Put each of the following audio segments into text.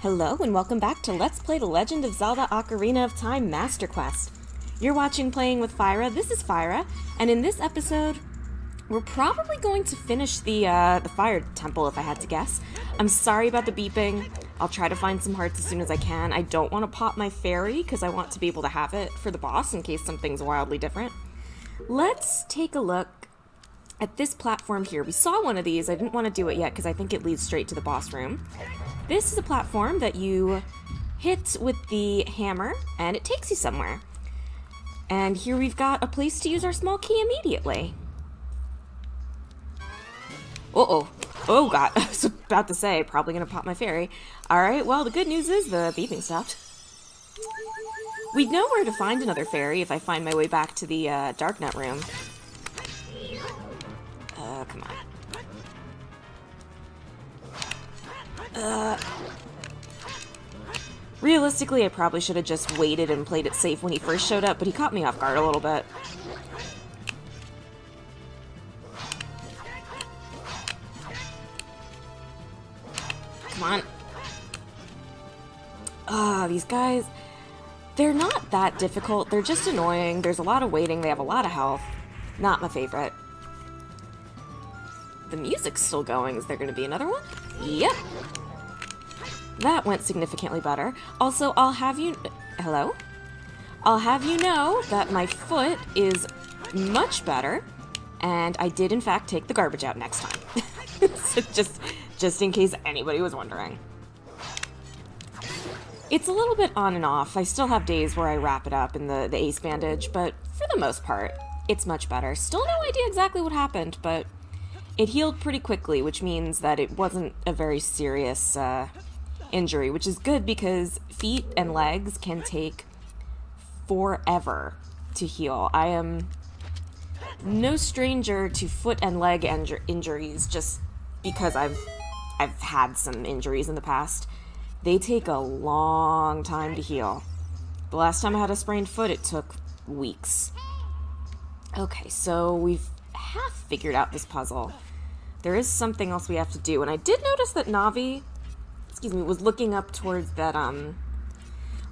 Hello and welcome back to Let's Play The Legend of Zelda Ocarina of Time Master Quest. You're watching Playing with Fyra. This is Fyra, and in this episode, we're probably going to finish the fire temple, if I had to guess. I'm sorry about the beeping. I'll try to find some hearts as soon as I can. I don't want to pop my fairy because I want to be able to have it for the boss in case something's wildly different. Let's take a look at this platform here. We saw one of these. I didn't want to do it yet because I think it leads straight to the boss room. This is a platform that you hit with the hammer, and it takes you somewhere. And here we've got a place to use our small key immediately. Uh-oh. Oh, God. I was about to say, probably going to pop my fairy. Alright, well, the good news is the beeping stopped. We'd know where to find another fairy if I find my way back to the Darknet room. Come on. Realistically, I probably should have just waited and played it safe when he first showed up, but he caught me off guard a little bit. Come on. These guys, they're not that difficult. They're just annoying. There's a lot of waiting. They have a lot of health. Not my favorite. The music's still going. Is there going to be another one? Yep. That went significantly better. Also, I'll have you... Hello? I'll have you know that my foot is much better, and I did, in fact, take the garbage out next time. So just in case anybody was wondering. It's a little bit on and off. I still have days where I wrap it up in the ace bandage, but for the most part, it's much better. Still no idea exactly what happened, but it healed pretty quickly, which means that it wasn't a very serious injury, which is good because feet and legs can take forever to heal. I am no stranger to foot and leg injuries just because I've had some injuries in the past. They take a long time to heal. The last time I had a sprained foot, it took weeks. Okay, so we've half figured out this puzzle. There is something else we have to do, and I did notice that Navi, was looking up towards that,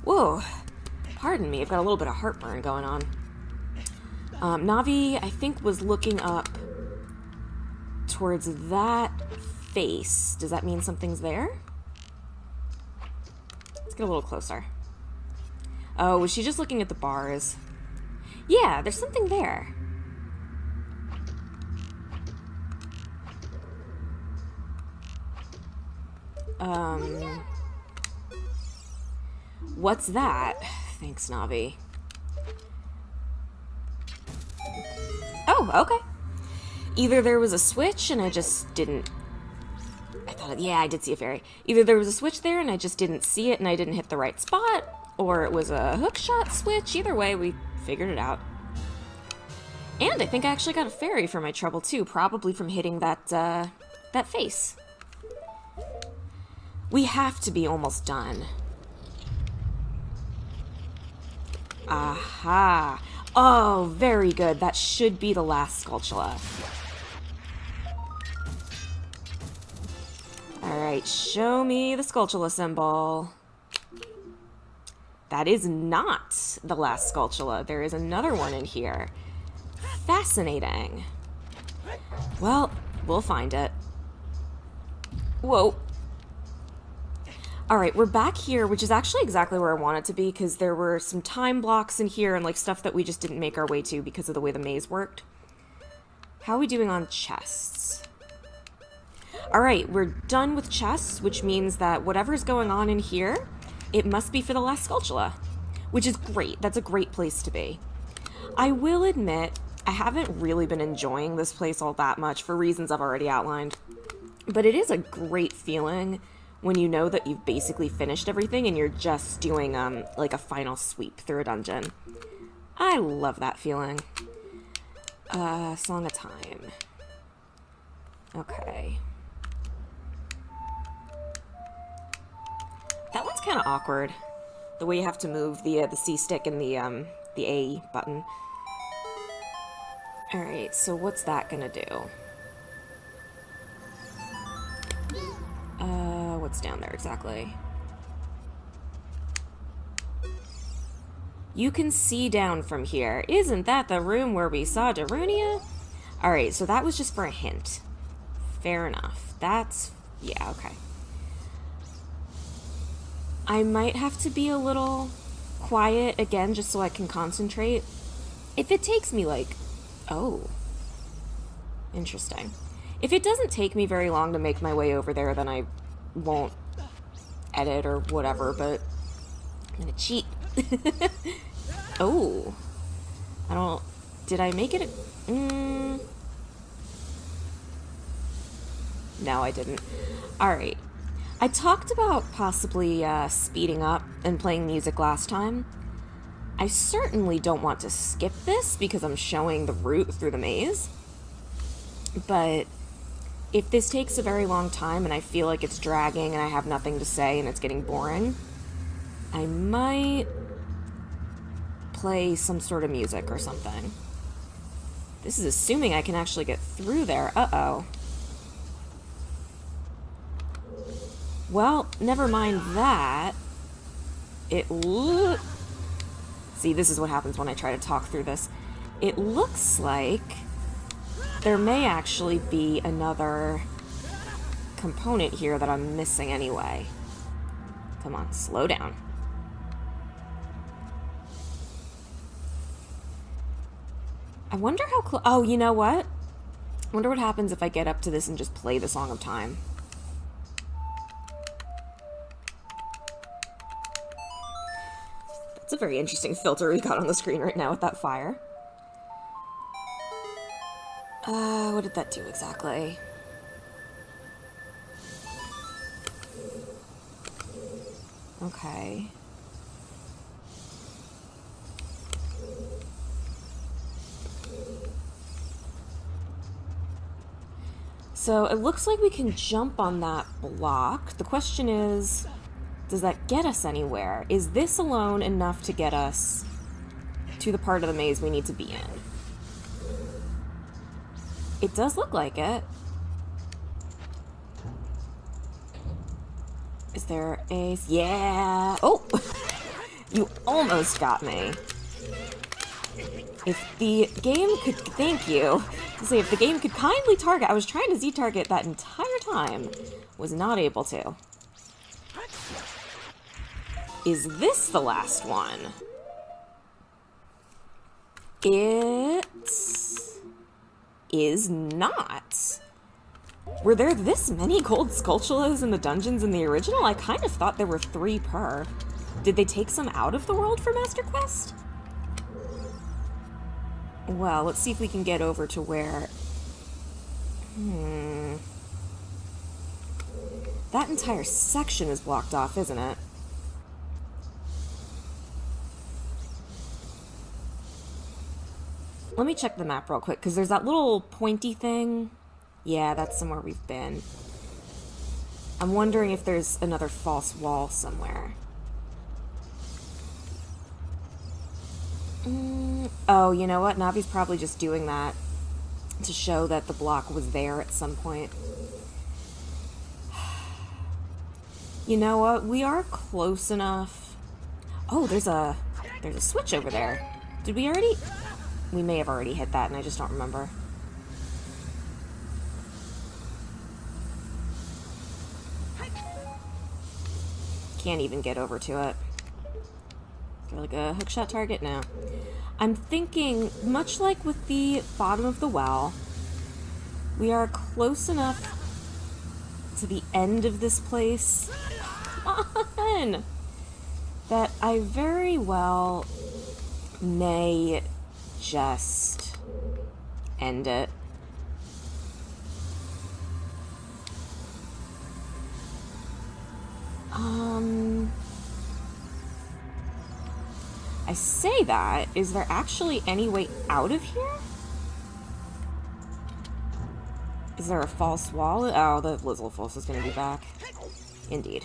whoa, pardon me, I've got a little bit of heartburn going on. Navi, I think, was looking up towards that face. Does that mean something's there? Let's get a little closer. Oh, was she just looking at the bars? Yeah, there's something there. What's that? Thanks, Navi. Oh, okay. Either there was a switch and I just didn't... yeah, I did see a fairy. Either there was a switch there and I just didn't see it and I didn't hit the right spot, or it was a hookshot switch. Either way, we figured it out. And I think I actually got a fairy for my trouble too, probably from hitting that face. We have to be almost done. Aha. Oh, very good. That should be the last Skulltula. Alright, show me the Skulltula symbol. That is not the last Skulltula. There is another one in here. Fascinating. Well, we'll find it. Whoa. Alright, we're back here, which is actually exactly where I want it to be, because there were some time blocks in here and, like, stuff that we just didn't make our way to because of the way the maze worked. How are we doing on chests? Alright, we're done with chests, which means that whatever's going on in here, it must be for the last Skulltula, which is great. That's a great place to be. I will admit, I haven't really been enjoying this place all that much for reasons I've already outlined, but it is a great feeling when you know that you've basically finished everything and you're just doing, like a final sweep through a dungeon. I love that feeling. Song of Time. Okay. That one's kind of awkward. The way you have to move the C stick and the A button. Alright, so what's that gonna do? What's down there exactly? You can see down from here. Isn't that the room where we saw Darunia? Alright, so that was just for a hint. Fair enough. That's... yeah, okay. I might have to be a little quiet again just so I can concentrate. If it takes me like... oh. Interesting. If it doesn't take me very long to make my way over there, then I won't edit or whatever, but I'm gonna cheat. Oh. I don't... did I make it a... No, I didn't. Alright. I talked about possibly speeding up and playing music last time. I certainly don't want to skip this because I'm showing the route through the maze. But if this takes a very long time and I feel like it's dragging and I have nothing to say and it's getting boring, I might play some sort of music or something. This is assuming I can actually get through there. Uh-oh. Well, never mind that. See, this is what happens when I try to talk through this. It looks like there may actually be another component here that I'm missing anyway. Come on, slow down. I wonder how close... oh, you know what? I wonder what happens if I get up to this and just play the Song of Time. It's a very interesting filter we got on the screen right now with that fire. What did that do exactly? Okay. So it looks like we can jump on that block. The question is... does that get us anywhere? Is this alone enough to get us to the part of the maze we need to be in? It does look like it. Is there a... yeah! Oh! You almost got me. If the game could... thank you. Say, if the game could kindly target... I was trying to Z-target that entire time. Was not able to. Is this the last one? It is not. Were there this many gold sculptulas in the dungeons in the original? I kind of thought there were 3 per. Did they take some out of the world for Master Quest? Well, let's see if we can get over to where... that entire section is blocked off, isn't it? Let me check the map real quick, because there's that little pointy thing. Yeah, that's somewhere we've been. I'm wondering if there's another false wall somewhere. Oh, you know what? Navi's probably just doing that to show that the block was there at some point. You know what? We are close enough. Oh, there's a switch over there. Did we already... we may have already hit that and I just don't remember. Can't even get over to it. Is there like a hookshot target? No. I'm thinking, much like with the bottom of the well, we are close enough to the end of this place. Come on! That I very well may just end it. I say that. Is there actually any way out of here? Is there a false wall? Oh, the Lizzlefuss is going to be back. Indeed.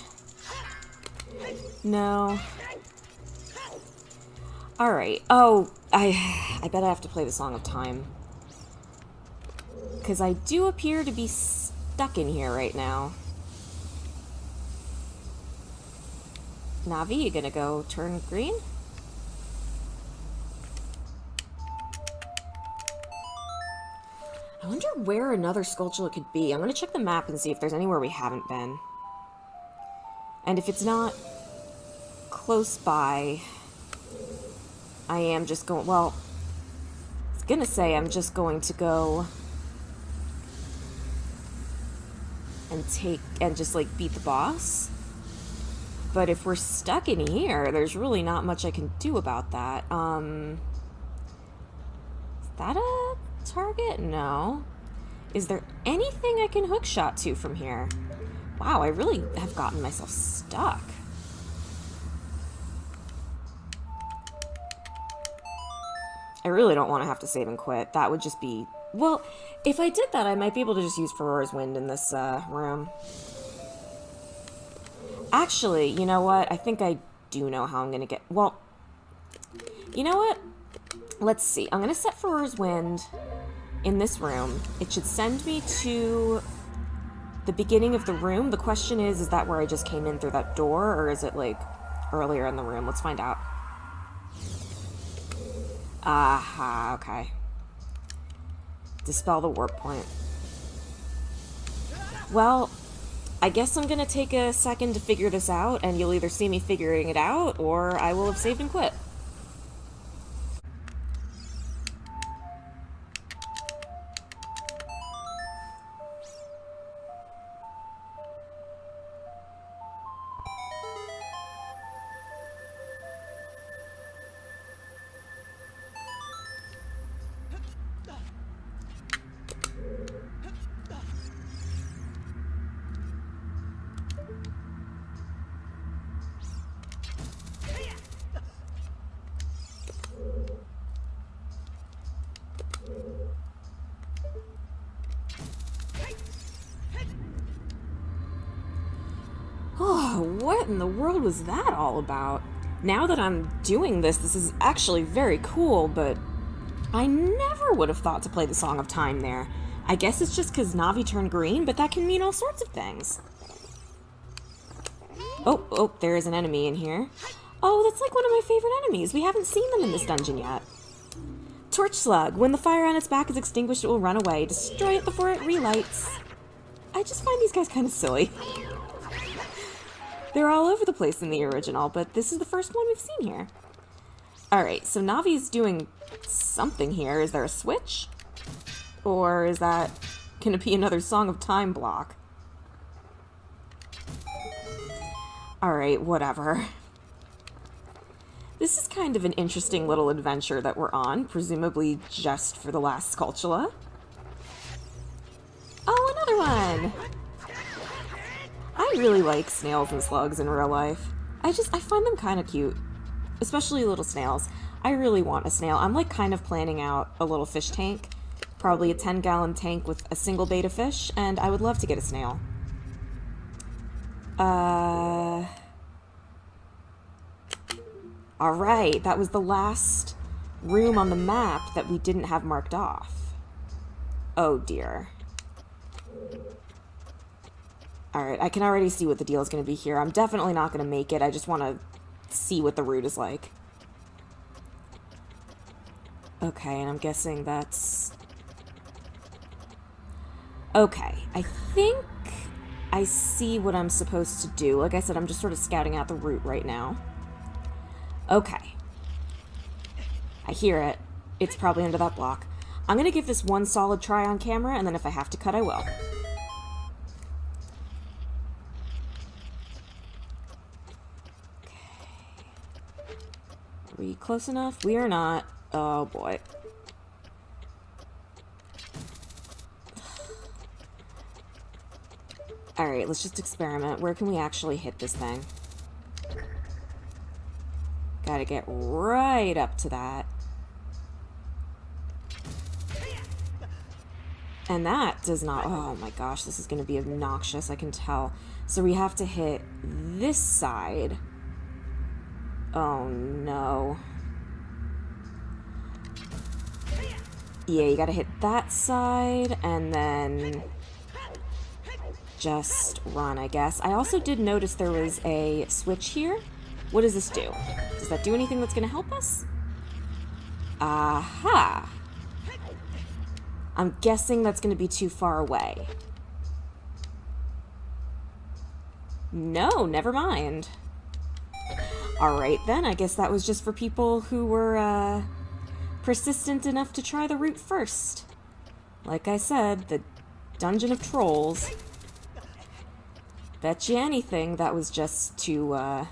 No. Alright. Oh, I bet I have to play the Song of Time. Because I do appear to be stuck in here right now. Navi, you gonna go turn green? where another Skulltula could be. I'm gonna check the map and see if there's anywhere we haven't been. And if it's not close by, I am just going... Well, I was gonna say I'm just going to go and just, like, beat the boss. But if we're stuck in here, there's really not much I can do about that. Is that a target? No. Is there anything I can hookshot to from here? Wow, I really have gotten myself stuck. I really don't want to have to save and quit. That would just be... Well, if I did that, I might be able to just use Ferora's Wind in this room. Actually, you know what? I think I do know how I'm going to get... Well, you know what? Let's see. I'm going to set Ferora's Wind in this room. It should send me to the beginning of the room. The question is that where I just came in through that door, or is it, like, earlier in the room? Let's find out. Aha, okay. Dispel the warp point. Well, I guess I'm gonna take a second to figure this out, and you'll either see me figuring it out, or I will have saved and quit. Oh, what in the world was that all about? Now that I'm doing this, this is actually very cool, but I never would have thought to play the Song of Time there. I guess it's just because Navi turned green, but that can mean all sorts of things. Oh, there is an enemy in here. Oh, that's like one of my favorite enemies. We haven't seen them in this dungeon yet. Torch Slug. When the fire on its back is extinguished, it will run away. Destroy it before it relights. I just find these guys kind of silly. They're all over the place in the original, but this is the first one we've seen here. Alright, so Navi's doing something here. Is there a switch? Or is that gonna be another Song of Time block? Alright, whatever. This is kind of an interesting little adventure that we're on, presumably just for the last Skulltula. Oh, another one! I really like snails and slugs in real life. I find them kind of cute. Especially little snails. I really want a snail. I'm like kind of planning out a little fish tank. Probably a 10-gallon tank with a single betta fish, and I would love to get a snail. Alright, that was the last room on the map that we didn't have marked off. Oh dear. Alright, I can already see what the deal is going to be here. I'm definitely not going to make it. I just want to see what the route is like. Okay, and I'm guessing that's... Okay, I think I see what I'm supposed to do. Like I said, I'm just sort of scouting out the route right now. Okay. I hear it. It's probably under that block. I'm going to give this one solid try on camera, and then if I have to cut, I will. Are we close enough? We are not. Oh boy. Alright, let's just experiment. Where can we actually hit this thing? Gotta get right up to that. And that does not... Oh my gosh, this is gonna be obnoxious, I can tell. So we have to hit this side. Oh no. Yeah, you gotta hit that side, and then just run, I guess. I also did notice there was a switch here. What does this do? Does that do anything that's gonna help us? Aha! I'm guessing that's going to be too far away. No, never mind. Alright then, I guess that was just for people who were, persistent enough to try the route first. Like I said, the Dungeon of Trolls. Bet you anything that was just to,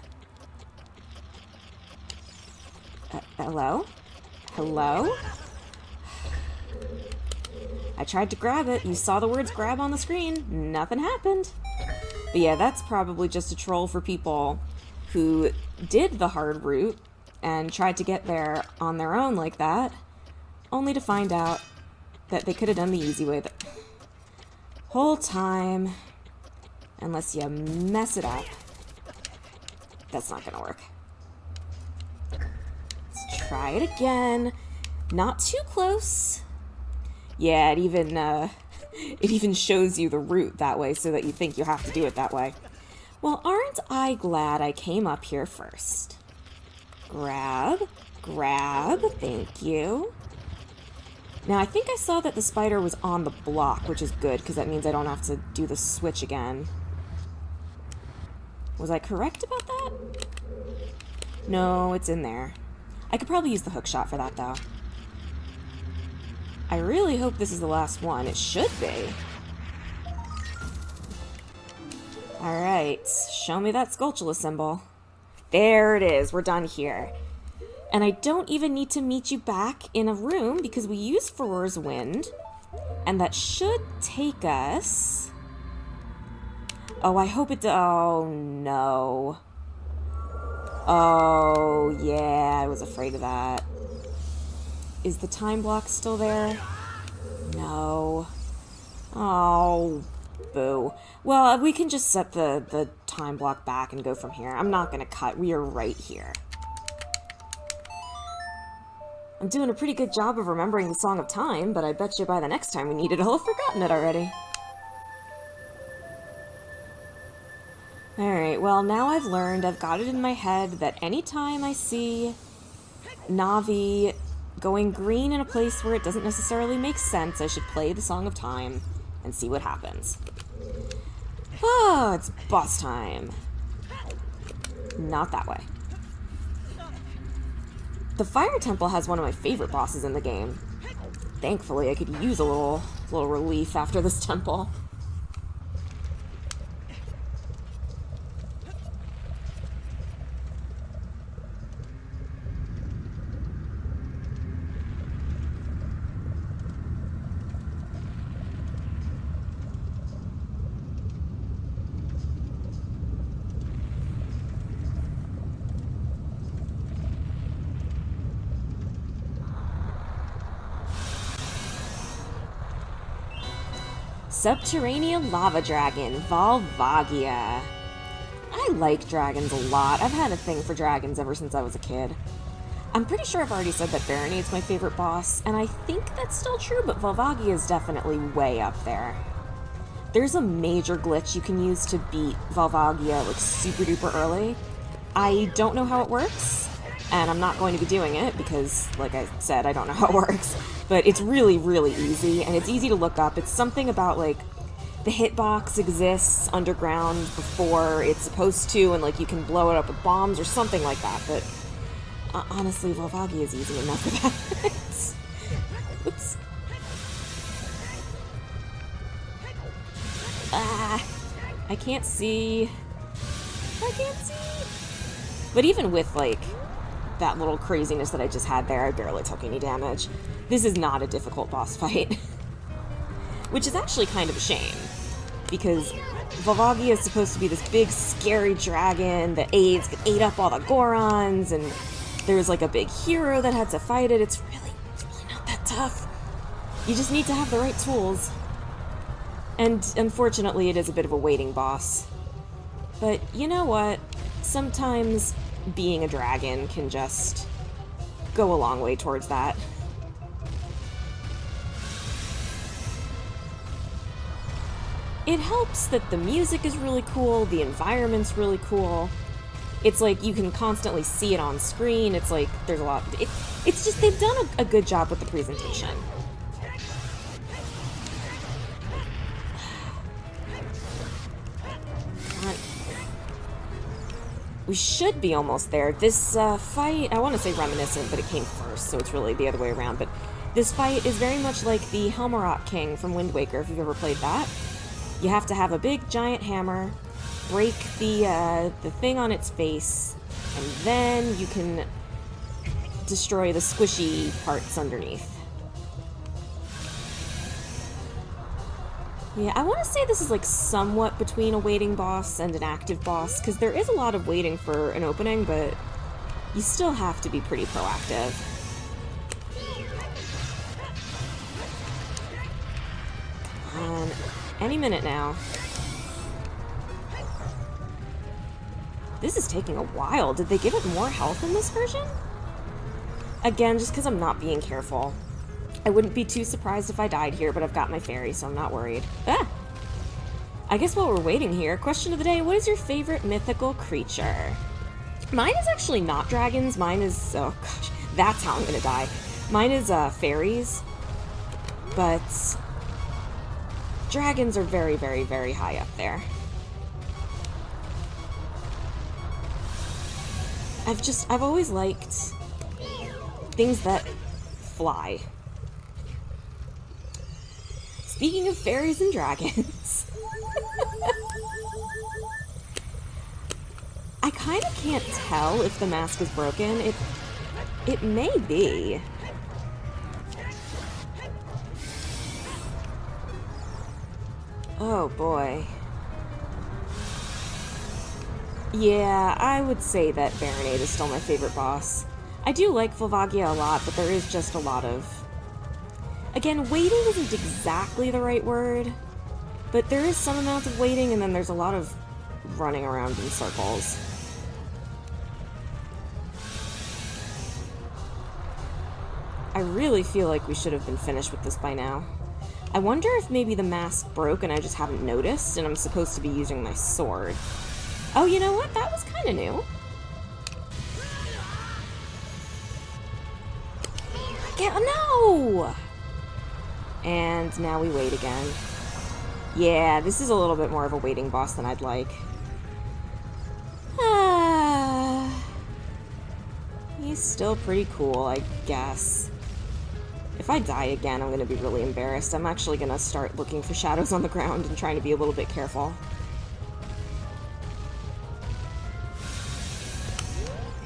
hello? Hello? I tried to grab it. You saw the words grab on the screen. Nothing happened. But yeah, that's probably just a troll for people who did the hard route and tried to get there on their own like that, only to find out that they could have done the easy way the whole time. Unless you mess it up. That's not gonna work. Let's try it again. Not too close. Yeah, it even shows you the route that way so that you think you have to do it that way. Well, aren't I glad I came up here first? Grab, grab, thank you. Now, I think I saw that the spider was on the block, which is good, because that means I don't have to do the switch again. Was I correct about that? No, it's in there. I could probably use the hook shot for that, though. I really hope this is the last one. It should be. Alright, show me that Skulltula symbol. There it is, we're done here. And I don't even need to meet you back in a room because we used Farore's Wind. And that should take us... Oh, I hope it... Oh, no. Oh, yeah, I was afraid of that. Is the time block still there? No. Oh, boo. Well, we can just set the time block back and go from here. I'm not going to cut. We are right here. I'm doing a pretty good job of remembering the Song of Time, but I bet you by the next time we need it, I'll have forgotten it already. Alright, well, now I've learned, I've got it in my head that anytime I see Navi going green in a place where it doesn't necessarily make sense, I should play the Song of Time and see what happens. Oh, it's boss time. Not that way. The Fire Temple has one of my favorite bosses in the game. Thankfully, I could use a little relief after this temple. Subterranean Lava Dragon, Volvagia. I like dragons a lot. I've had a thing for dragons ever since I was a kid. I'm pretty sure I've already said that Baronide's my favorite boss, and I think that's still true, but Volvagia is definitely way up there. There's a major glitch you can use to beat Volvagia, like, super duper early. I don't know how it works, and I'm not going to be doing it because, like I said, I don't know how it works. But it's really, really easy, and it's easy to look up. It's something about, like, the hitbox exists underground before it's supposed to, and, like, you can blow it up with bombs or something like that. But honestly, Volvagia is easy enough for that. Oops. Ah, I can't see. I can't see. But even with, like, that little craziness that I just had there, I barely took any damage. This is not a difficult boss fight. Which is actually kind of a shame, because Volvagia is supposed to be this big, scary dragon that ate up all the Gorons, and there's like a big hero that had to fight it. It's really not that tough. You just need to have the right tools. And unfortunately, it is a bit of a waiting boss. But you know what? Sometimes being a dragon can just go a long way towards that. It helps that the music is really cool, the environment's really cool. It's like you can constantly see it on screen. It's like there's a lot. It's just they've done a good job with the presentation. We should be almost there. This fight, I want to say reminiscent, but it came first, so it's really the other way around. But this fight is very much like the Helmarok King from Wind Waker, if you've ever played that. You have to have a big giant hammer, break the thing on its face, and then you can destroy the squishy parts underneath. Yeah, I want to say this is like somewhat between a waiting boss and an active boss, because there is a lot of waiting for an opening, but you still have to be pretty proactive. Come on, any minute now. This is taking a while. Did they give it more health in this version? Again, just because I'm not being careful. I wouldn't be too surprised if I died here, but I've got my fairy, so I'm not worried. Ah! I guess while we're waiting here, question of the day, what is your favorite mythical creature? Mine is actually not dragons. Mine is... oh, gosh. That's how I'm gonna die. Mine is, fairies. But... dragons are very, very, very high up there. I've always liked things that fly. Speaking of fairies and dragons, I kind of can't tell if the mask is broken. It may be. Oh boy. Yeah, I would say that Baronade is still my favorite boss. I do like Volvagia a lot, but there is just a lot of... again, waiting isn't exactly the right word, but there is some amount of waiting, and then there's a lot of running around in circles. I really feel like we should have been finished with this by now. I wonder if maybe the mask broke and I just haven't noticed, and I'm supposed to be using my sword. Oh, you know what? That was kind of new. No! And now we wait again. Yeah, this is a little bit more of a waiting boss than I'd like. He's still pretty cool, I guess. If I die again, I'm going to be really embarrassed. I'm actually going to start looking for shadows on the ground and trying to be a little bit careful.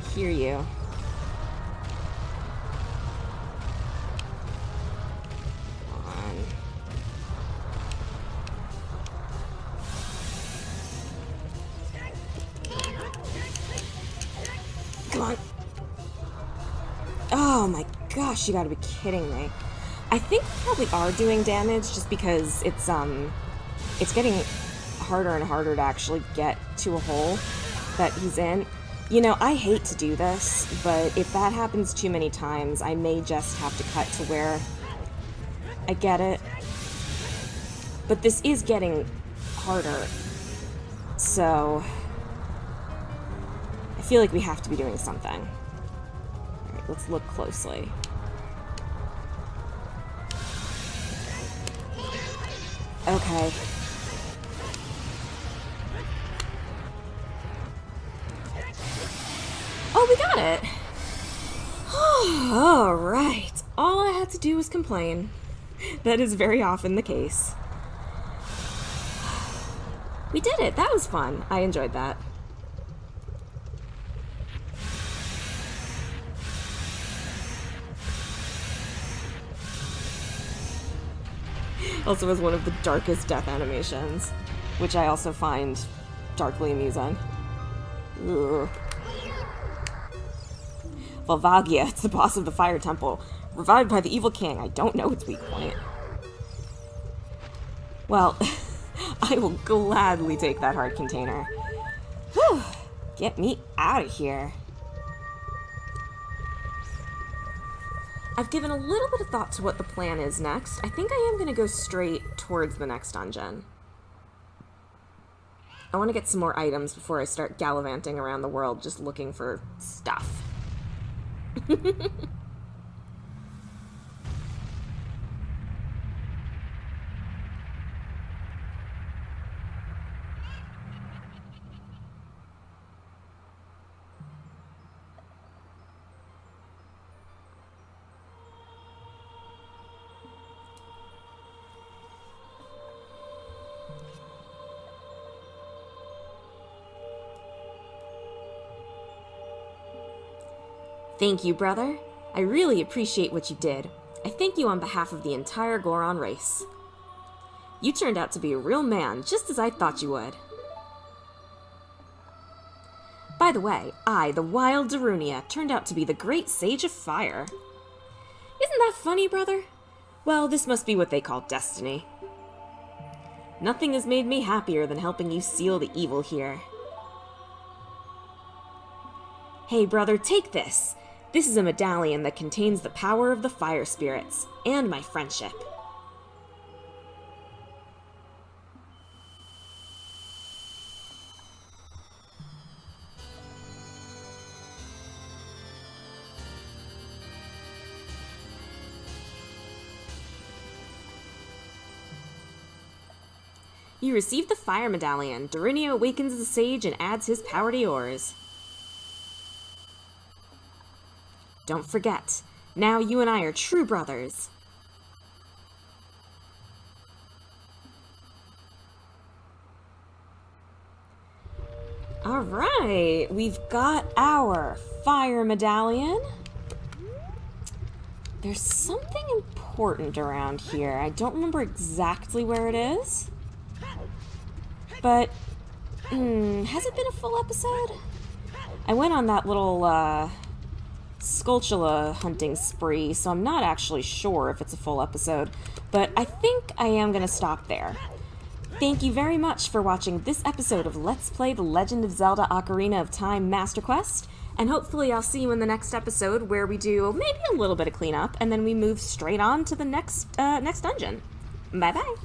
I hear you. Come on. Oh my gosh, you gotta be kidding me. I think we probably are doing damage just because it's getting harder and harder to actually get to a hole that he's in. You know, I hate to do this, but if that happens too many times, I may just have to cut to where I get it. But this is getting harder, so I feel like we have to be doing something. Alright, let's look closely. Okay. Oh, we got it! Alright. All I had to do was complain. That is very often the case. We did it! That was fun. I enjoyed that. Also has one of the darkest death animations, which I also find darkly amusing. Ugh. Volvagia, it's the boss of the Fire Temple, revived by the evil king. I don't know its weak point. Well, I will gladly take that heart container. Whew, get me out of here. I've given a little bit of thought to what the plan is next. I think I am going to go straight towards the next dungeon. I want to get some more items before I start gallivanting around the world just looking for stuff. Thank you, brother. I really appreciate what you did. I thank you on behalf of the entire Goron race. You turned out to be a real man, just as I thought you would. By the way, I, the wild Darunia, turned out to be the great sage of fire. Isn't that funny, brother? Well, this must be what they call destiny. Nothing has made me happier than helping you seal the evil here. Hey, brother, take this. This is a medallion that contains the power of the fire spirits, and my friendship. You receive the fire medallion. Darunia awakens the sage and adds his power to yours. Don't forget, now you and I are true brothers. Alright, we've got our fire medallion. There's something important around here. I don't remember exactly where it is. But, has it been a full episode? I went on that little, Skulltula hunting spree, so I'm not actually sure if it's a full episode, but I think I am going to stop there. Thank you very much for watching this episode of Let's Play The Legend of Zelda Ocarina of Time Master Quest, and hopefully I'll see you in the next episode where we do maybe a little bit of cleanup, and then we move straight on to the next dungeon. Bye-bye!